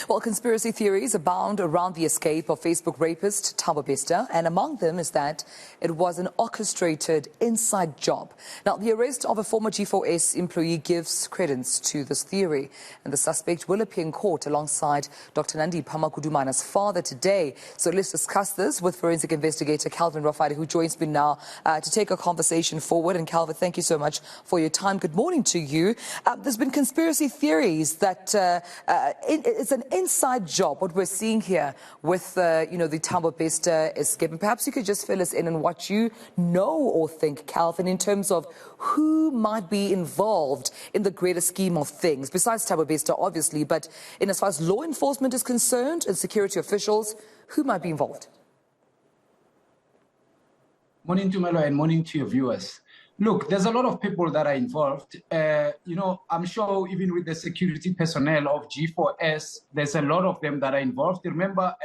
Well, conspiracy theories abound around the escape of Facebook rapist Thabo Bester, and among them is that it was an orchestrated inside job. Now, the arrest of a former G4S employee gives credence to this theory, and the suspect will appear in court alongside Dr. Nandi Pamakhudumana's father today. So let's discuss this with forensic investigator Calvin Rafadi, who joins me now to take a conversation forward. And Calvin, thank you so much for your time. Good morning to you. There's been conspiracy theories that it's an inside job, what we're seeing here with, the Thabo Bester escape. And perhaps you could just fill us in on what you know or think, Calvin, in terms of who might be involved in the greater scheme of things, besides Thabo Bester, obviously, but in as far as law enforcement is concerned and security officials, who might be involved? Morning to Melo and morning to your viewers. Look, there's a lot of people that are involved. I'm sure even with the security personnel of G4S, there's a lot of them that are involved. Remember,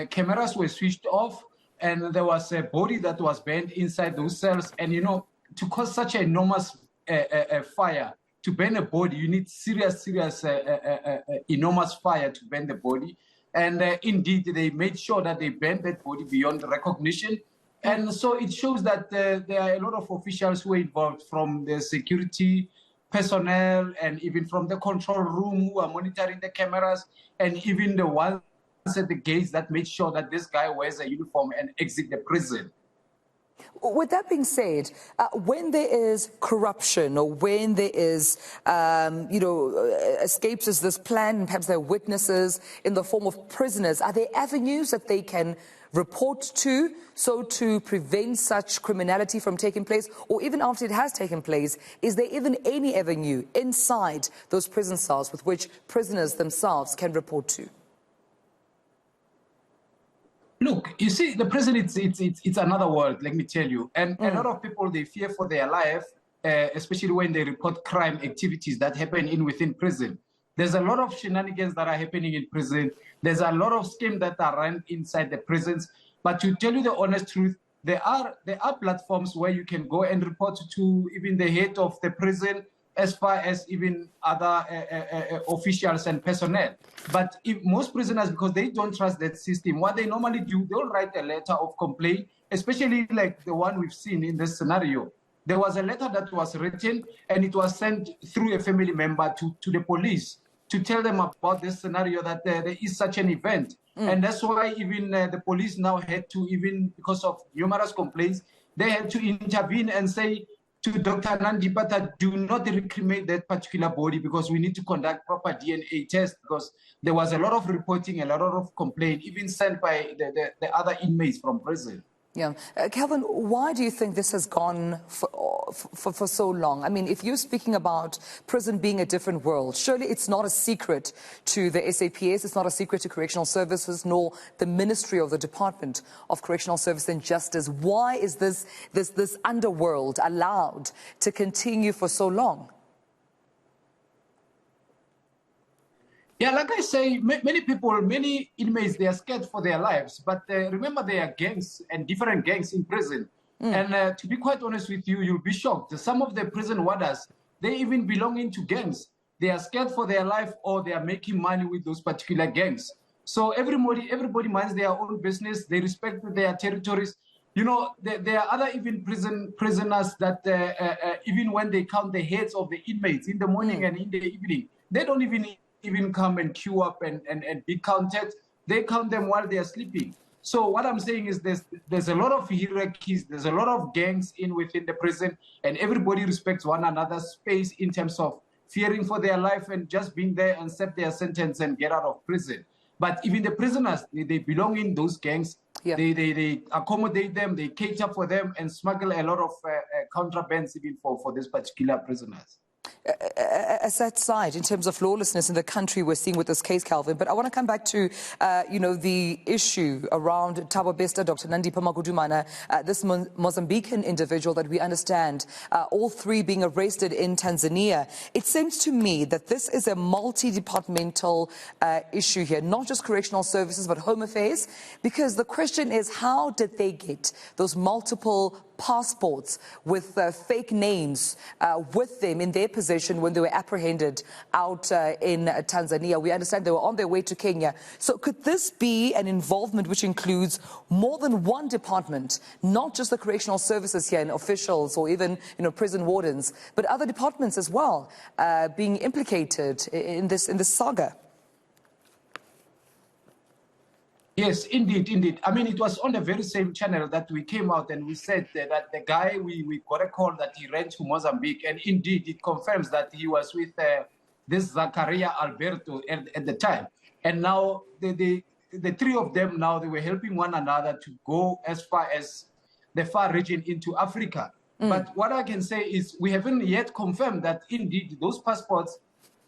cameras were switched off and there was a body that was burned inside those cells. And, to cause such an enormous fire, to burn a body, you need serious, enormous fire to burn the body. And indeed, they made sure that they burned that body beyond recognition. And so it shows that there are a lot of officials who are involved, from the security personnel and even from the control room, who are monitoring the cameras, and even the ones at the gates that made sure that this guy wears a uniform and exit the prison. With that being said, when there is corruption or when there is, escapes as this plan, and perhaps there are witnesses in the form of prisoners, are there avenues that they can report to, so to prevent such criminality from taking place? Or even after it has taken place, is there even any avenue inside those prison cells with which prisoners themselves can report to? Look, you see, the prison, it's another world, let me tell you. And a lot of people, they fear for their life, especially when they report crime activities that happen within prison. There's a lot of shenanigans that are happening in prison. There's a lot of schemes that are run inside the prisons. But to tell you the honest truth, there are platforms where you can go and report to even the head of the prison, as far as even other officials and personnel. But if most prisoners, because they don't trust that system, what they normally do, they'll write a letter of complaint, especially like the one we've seen in this scenario. There was a letter that was written and it was sent through a family member to the police to tell them about this scenario, that there is such an event. And that's why even the police now had to, even because of numerous complaints, they had to intervene and say to Dr. Nandi, do not recrimate that particular body, because we need to conduct proper DNA tests, because there was a lot of reporting, a lot of complaint, even sent by the other inmates from prison. Yeah. Calvin, why do you think this has gone for so long? I mean, if you're speaking about prison being a different world, surely it's not a secret to the SAPS, it's not a secret to Correctional Services, nor the Ministry of the Department of Correctional Service and Justice. Why is this underworld allowed to continue for so long? Yeah, like I say, many people, many inmates, they are scared for their lives. But remember, there are gangs and different gangs in prison. And to be quite honest with you, you'll be shocked. Some of the prison warders, they even belong into gangs. They are scared for their life, or they are making money with those particular gangs. So everybody minds their own business. They respect their territories. There are other even prisoners that even when they count the heads of the inmates in the morning and in the evening, they don't even come and queue up and be counted. They count them while they are sleeping. So what I'm saying is there's a lot of hierarchies, there's a lot of gangs within the prison, and everybody respects one another's space in terms of fearing for their life and just being there and serve their sentence and get out of prison. But even the prisoners, they belong in those gangs. Yeah. They accommodate them, they cater for them, and smuggle a lot of contrabands even for these particular prisoners. As that side, in terms of lawlessness in the country we're seeing with this case, Calvin, but I want to come back to, the issue around Thabo Bester, Dr. Nandi Pamakhudumana, this Mozambican individual that we understand, all three being arrested in Tanzania. It seems to me that this is a multi-departmental issue here, not just correctional services, but home affairs, because the question is, how did they get those multiple passports with fake names with them in their possession when they were apprehended out in Tanzania. We understand they were on their way to Kenya. So could this be an involvement which includes more than one department, not just the correctional services here and officials or even, prison wardens, but other departments as well being implicated in this saga? Yes, indeed. I mean, it was on the very same channel that we came out and we said that the guy, we got a call that he ran to Mozambique, and indeed it confirms that he was with this Zakaria Alberto at the time. And now the three of them now, they were helping one another to go as far as the far region into Africa. But what I can say is we haven't yet confirmed that indeed those passports,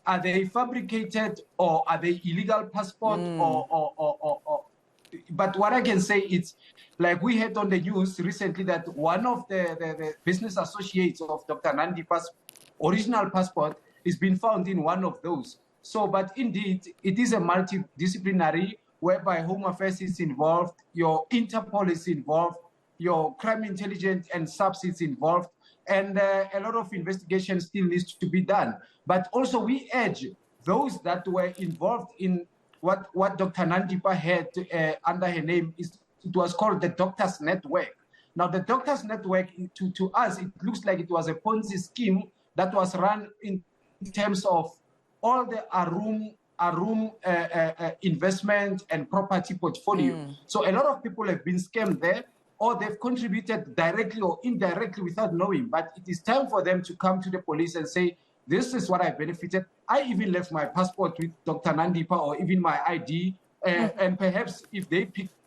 are they fabricated or are they illegal passport but what I can say is, like we heard on the news recently that one of the business associates of Dr. Nandipa's original passport is being found in one of those. So, but indeed, it is a multidisciplinary whereby Home Affairs is involved, your Interpol is involved, your crime intelligence and SAPS is involved, and a lot of investigation still needs to be done. But also we urge those that were involved in what Dr. Nandipa had under her name, it was called the Doctors Network. Now, the Doctors Network, to us, it looks like it was a Ponzi scheme that was run in terms of all the Arum investment and property portfolio. So a lot of people have been scammed there, or they've contributed directly or indirectly without knowing. But it is time for them to come to the police and say, this is what I benefited. I even left my passport with Dr. Nandipa or even my ID. And perhaps if they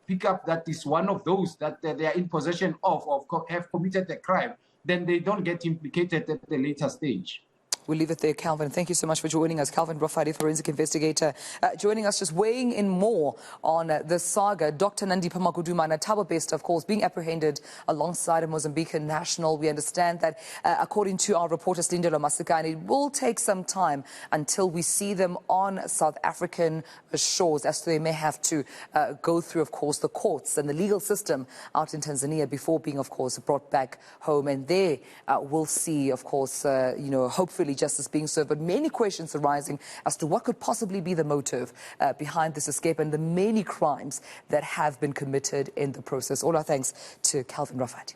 pick up that is one of those that they are in possession of have committed a crime, then they don't get implicated at the later stage. We'll leave it there, Calvin. Thank you so much for joining us. Calvin Rofadi, forensic investigator, joining us, just weighing in more on the saga. Dr. Nandipa Magudumana, Thabo Bester, of course, being apprehended alongside a Mozambican national. We understand that, according to our reporter, Slindelo Masikani, it will take some time until we see them on South African shores, as they may have to go through, of course, the courts and the legal system out in Tanzania before being, of course, brought back home. And there we'll see, of course, hopefully justice being served, but many questions arising as to what could possibly be the motive behind this escape and the many crimes that have been committed in the process. All our thanks to Calvin Rofadi.